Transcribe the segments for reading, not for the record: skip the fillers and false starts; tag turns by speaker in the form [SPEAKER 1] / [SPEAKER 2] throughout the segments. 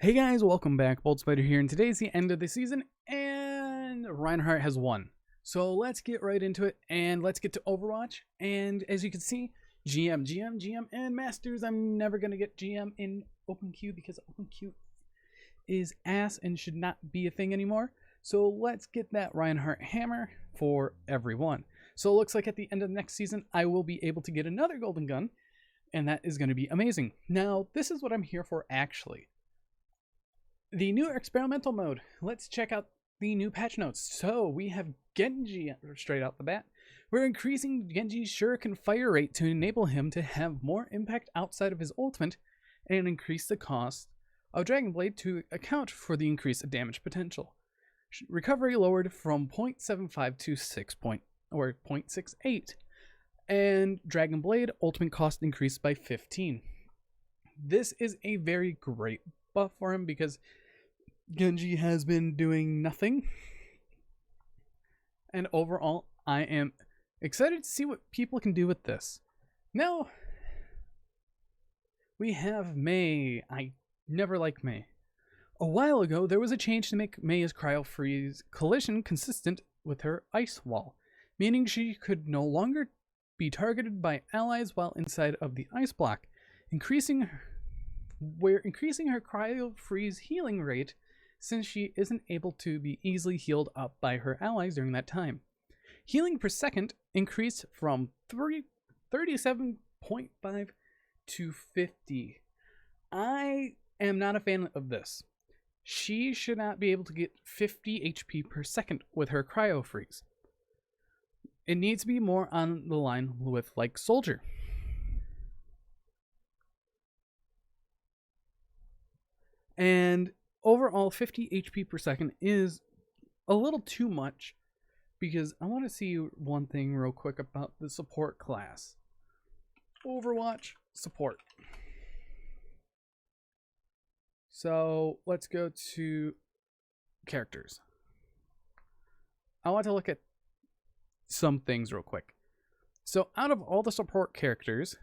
[SPEAKER 1] Hey guys, welcome back. Bold Spider here, and today's the end of the season, and Reinhardt has won. So let's get right into it, and let's get to Overwatch. And as you can see, GM, and Masters. I'm never going to get GM in OpenQ because OpenQ is ass and should not be a thing anymore. So let's get that Reinhardt hammer for everyone. So it looks like at the end of the next season, I will be able to get another golden gun, and that is going to be amazing. Now, this is what I'm here for actually. The new experimental mode. Let's check out the new patch notes. So we have Genji straight out the bat. We're increasing Genji's shuriken fire rate to enable him to have more impact outside of his ultimate and increase the cost of Dragon Blade to account for the increased damage potential. Recovery lowered from 0.75 to 0.68. And Dragon Blade ultimate cost increased by 15. This is a very great buff for him because Genji has been doing nothing. And overall, I am excited to see what people can do with this. Now, we have Mei. I never liked Mei. A while ago, there was a change to make Mei's cryo freeze collision consistent with her ice wall, meaning she could no longer be targeted by allies while inside of the ice block, increasing her cryo freeze healing rate since she isn't able to be easily healed up by her allies during that time. Healing per second increased from 37.5 to 50. I am not a fan of this. She should not be able to get 50 HP per second with her cryo freeze. It needs to be more on the line with like Soldier. And overall, 50 HP per second is a little too much because I want to see one thing real quick about the support class. Overwatch support. So let's go to characters. I want to look at some things real quick. So out of all the support characters,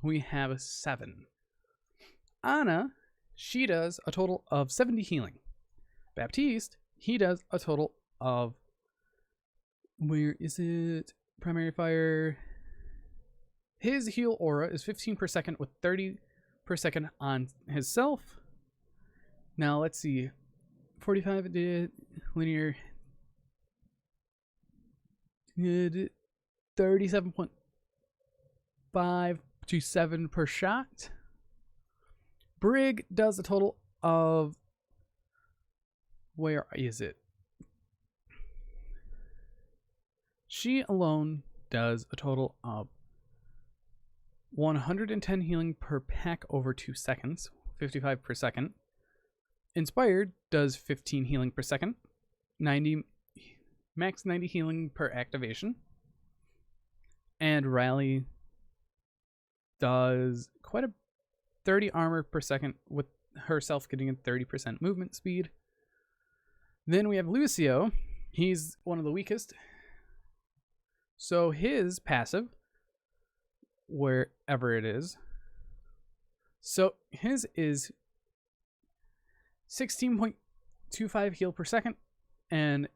[SPEAKER 1] we have 7. Ana, she does a total of 70 healing. Baptiste, he does a total of, where is it? Primary fire. His heal aura is 15 per second with 30 per second on his self. Now let's see. 45 did linear. 37.5 to 7 per shot. Brig does a total of, where is it? She alone does a total of 110 healing per pack over 2 seconds, 55 per second. Inspired does 15 healing per second, 90 max 90 healing per activation. And Rally does quite a 30 armor per second with herself getting a 30% movement speed. Then we have Lucio. He's one of the weakest. So his passive, wherever it is, so his is 16.25 heal per second, and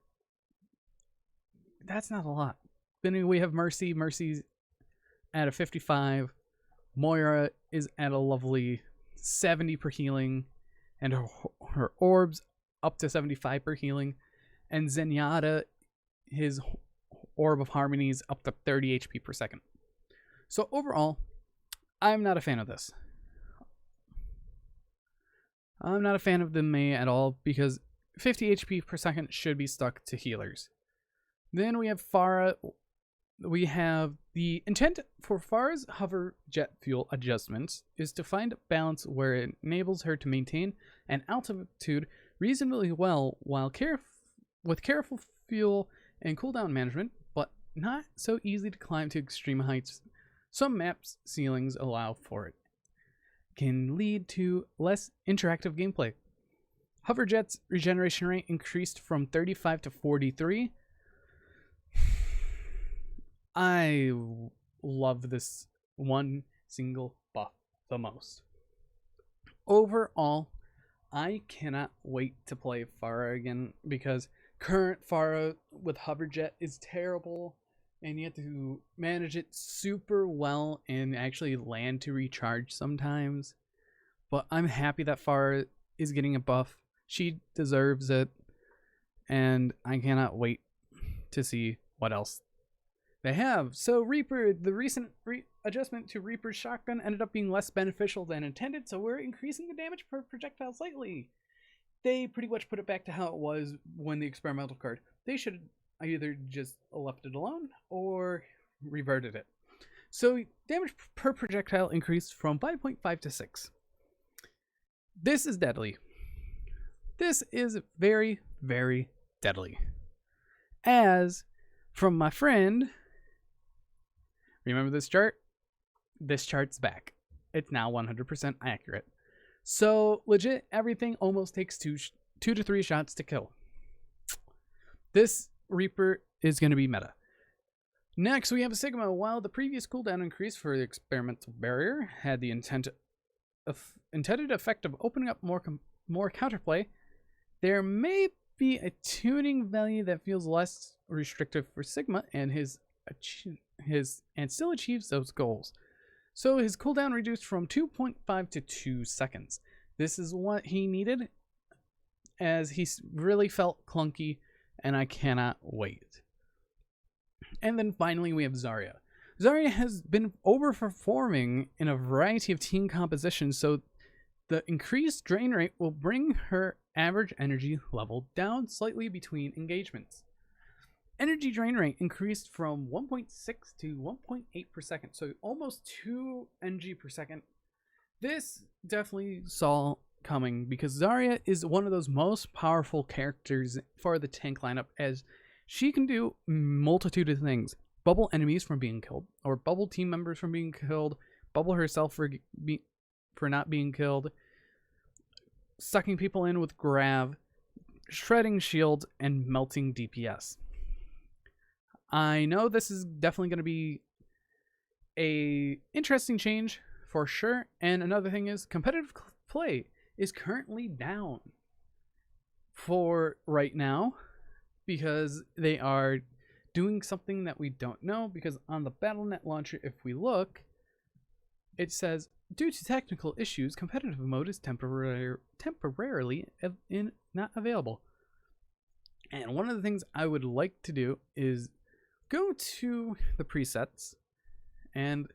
[SPEAKER 1] that's not a lot. Then we have Mercy. Mercy's at a 55. Moira is at a lovely 70 per healing, and her orbs up to 75 per healing. And Zenyatta, his orb of harmony is up to 30 HP per second. So overall, I'm not a fan of this. I'm not a fan of the Mei at all because 50 HP per second should be stuck to healers. Then we have Pharah. We have the intent for Pharah's hover jet fuel adjustments is to find a balance where it enables her to maintain an altitude reasonably well while with careful fuel and cooldown management, but not so easy to climb to extreme heights. Some maps ceilings allow for it. Can lead to less interactive gameplay. Hoverjet's regeneration rate increased from 35 to 43. I love this one single buff the most. Overall, I cannot wait to play Pharah again, because current Pharah with Hoverjet is terrible, and you have to manage it super well and actually land to recharge sometimes. But I'm happy that Pharah is getting a buff. She deserves it, and I cannot wait to see what else they have. So Reaper, the recent adjustment to Reaper's shotgun ended up being less beneficial than intended, so we're increasing the damage per projectile slightly. They pretty much put it back to how it was when the experimental card. They should either just left it alone or reverted it. So damage per projectile increased from 5.5 to 6. This is deadly. This is very, very deadly. As from my friend, remember this chart? This chart's back. It's now 100% accurate. So legit, everything almost takes two to three shots to kill. This Reaper is going to be meta. Next, we have Sigma. While the previous cooldown increase for the experimental barrier had the intended effect of opening up more counterplay, there may be a tuning value that feels less restrictive for Sigma and and still achieves those goals. So his cooldown reduced from 2.5 to 2 seconds. This is what he needed, as he really felt clunky, and I cannot wait. And then finally we have Zarya. Zarya has been overperforming in a variety of team compositions, so the increased drain rate will bring her average energy level down slightly between engagements. Energy drain rate increased from 1.6 to 1.8 per second, so almost 2 NG per second. This definitely saw coming, because Zarya is one of those most powerful characters for the tank lineup, as she can do a multitude of things. Bubble enemies from being killed, or bubble team members from being killed, bubble herself for not being killed, sucking people in with grav, shredding shields, and melting DPS. I know this is definitely going to be a interesting change for sure. And another thing is, competitive play is currently down for right now, because they are doing something that we don't know. Because on the BattleNet launcher, if we look, it says, due to technical issues, competitive mode is temporarily not available. And one of the things I would like to do is go to the presets and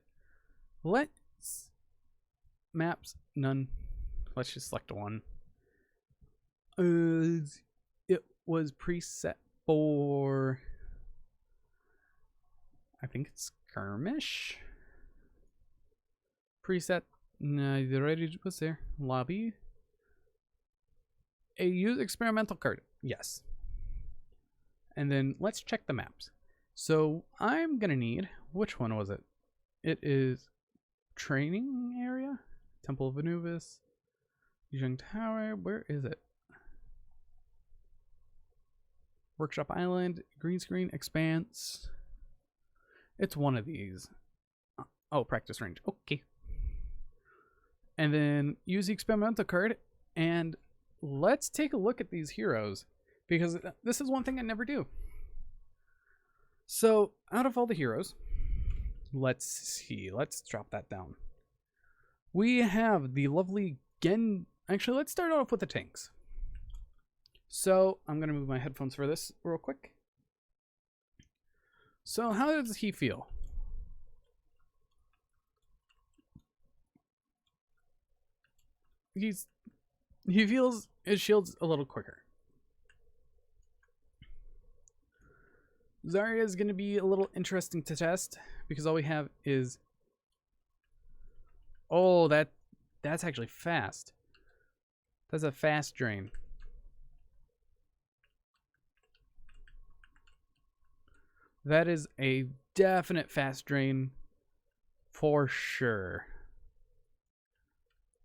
[SPEAKER 1] let's maps none. Let's just select one. It was preset for, I think it's skirmish. Preset, no, the already was there. Lobby. A use experimental card, yes. And then let's check the maps. So I'm gonna need, which one was it? It is training area, Temple of Anubis, Young Tower. Where is it? Workshop Island, green screen, expanse. It's one of these. Oh, practice range. Okay. And then use the experimental card, and let's take a look at these heroes, because this is one thing I never do. So out of all the heroes, let's see, let's drop that down. We have the lovely Actually, let's start off with the tanks. So I'm going to move my headphones for this real quick. So how does he feel? He feels his shield's a little quicker. Zarya is going to be a little interesting to test, because all we have is, oh, that's actually fast. That's a fast drain. That is a definite fast drain for sure.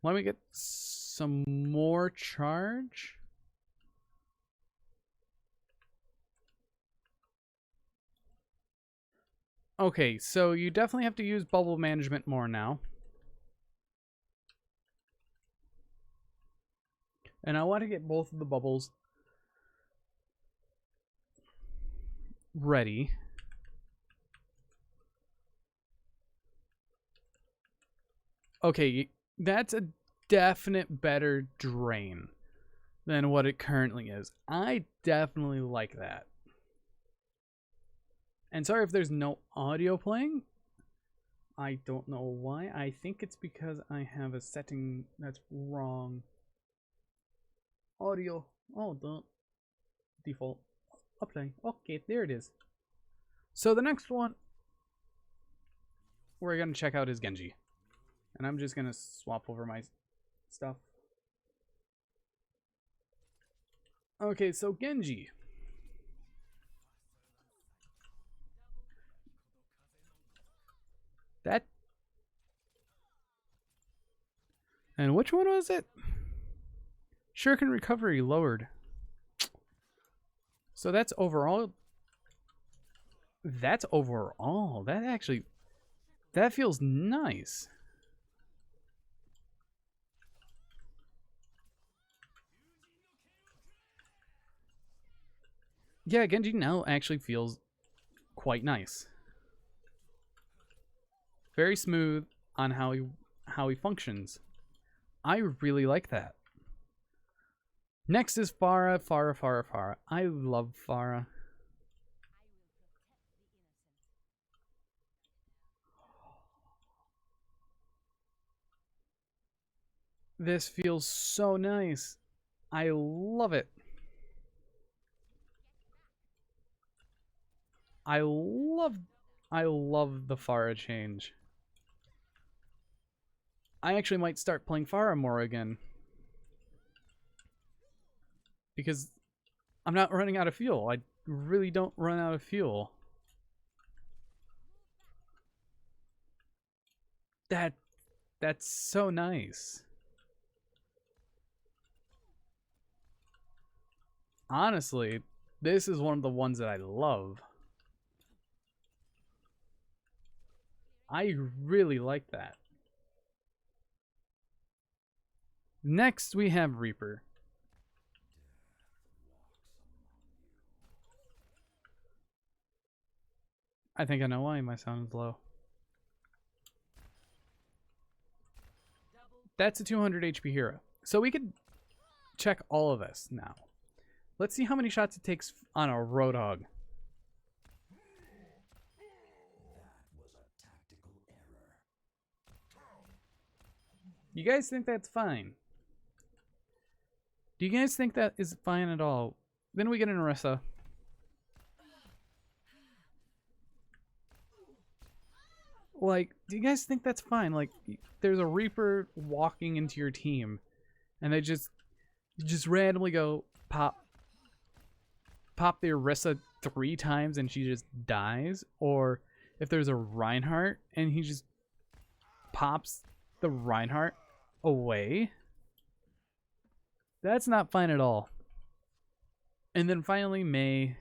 [SPEAKER 1] Let me get some more charge. Okay, so you definitely have to use bubble management more now. And I want to get both of the bubbles ready. Okay, that's a definite better drain than what it currently is. I definitely like that. And sorry if there's no audio playing. I don't know why. I think it's because I have a setting that's wrong. Audio. Oh, the default. Update. Okay, there it is. So the next one we're going to check out is Genji. And I'm just going to swap over my stuff. Okay, so Genji. That. And which one was it? Shuriken recovery lowered. So that's overall. That's overall. That actually. That feels nice. Yeah, Genji now actually feels quite nice. Very smooth on how he functions. I really like that. Next is Pharah, Pharah. I love Pharah. This feels so nice. I love it. I love the Pharah change. I actually might start playing Pharah more again. Because I'm not running out of fuel. I really don't run out of fuel. That's so nice. Honestly, this is one of the ones that I love. I really like that. Next, we have Reaper. I think I know why my sound is low. That's a 200 HP hero. So we could check all of this now. Let's see how many shots it takes on a Roadhog. You guys think that's fine? Do you guys think that is fine at all? Then we get an Orisa. Like, do you guys think that's fine? Like, there's a Reaper walking into your team, and they just randomly go pop the Orisa 3 times, and she just dies. Or if there's a Reinhardt, and he just pops the Reinhardt away. That's not fine at all. And then finally, Mei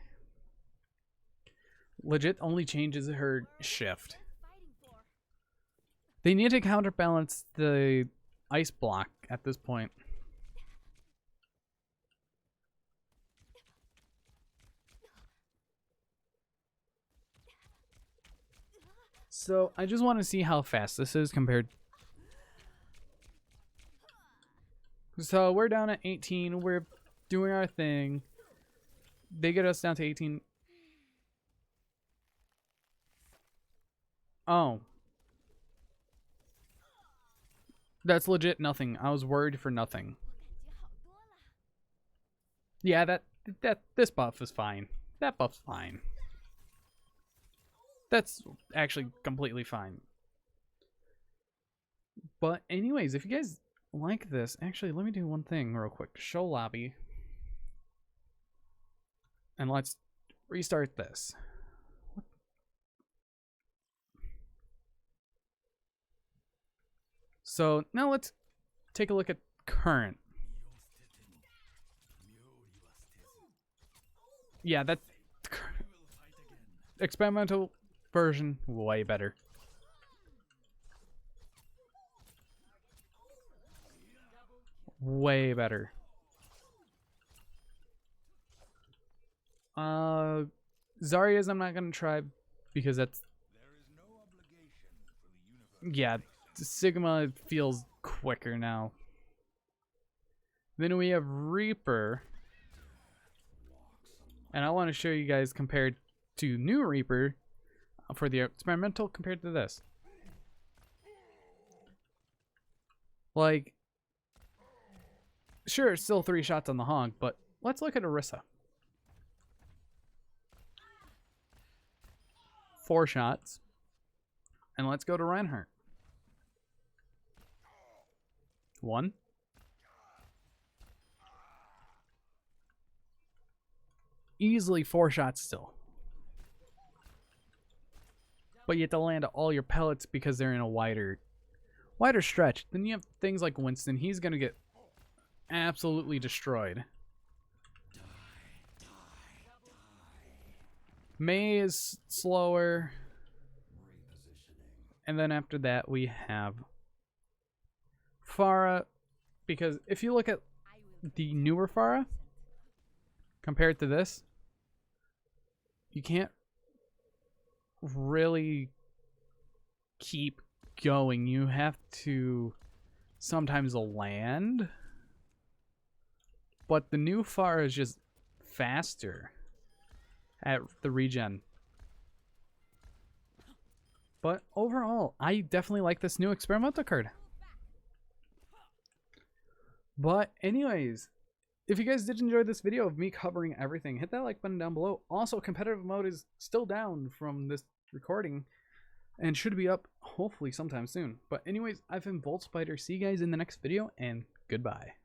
[SPEAKER 1] legit only changes her shift. They need to counterbalance the ice block at this point. So I just want to see how fast this is compared. So we're down at 18. We're doing our thing. They get us down to 18. Oh. That's legit nothing. I was worried for nothing. Yeah, this buff is fine. That buff's fine. That's actually completely fine. But anyways, if you guys like this, actually, let me do one thing real quick. Show lobby. And let's restart this. So now let's take a look at current. Yeah, that experimental version, way better. Way better. Zarya's I'm not gonna try because that's, yeah, Sigma feels quicker now. Then we have Reaper, and I want to show you guys compared to new Reaper for the experimental compared to this. Like, sure, it's still 3 shots on the honk, but let's look at Orisa. 4 shots. And let's go to Reinhardt. 1. Easily 4 shots still. But you have to land all your pellets because they're in a wider stretch. Then you have things like Winston. He's going to get absolutely destroyed. Mei is slower. And then after that we have Pharah, because if you look at the newer Pharah compared to this, you can't really keep going. You have to sometimes land, but the new Pharah is just faster at the regen. But overall, I definitely like this new experimental card. But anyways, if you guys did enjoy this video of me covering everything, hit that like button down below. Also, competitive mode is still down from this recording and should be up hopefully sometime soon. But anyways, I've been Volt Spider. See you guys in the next video, and goodbye.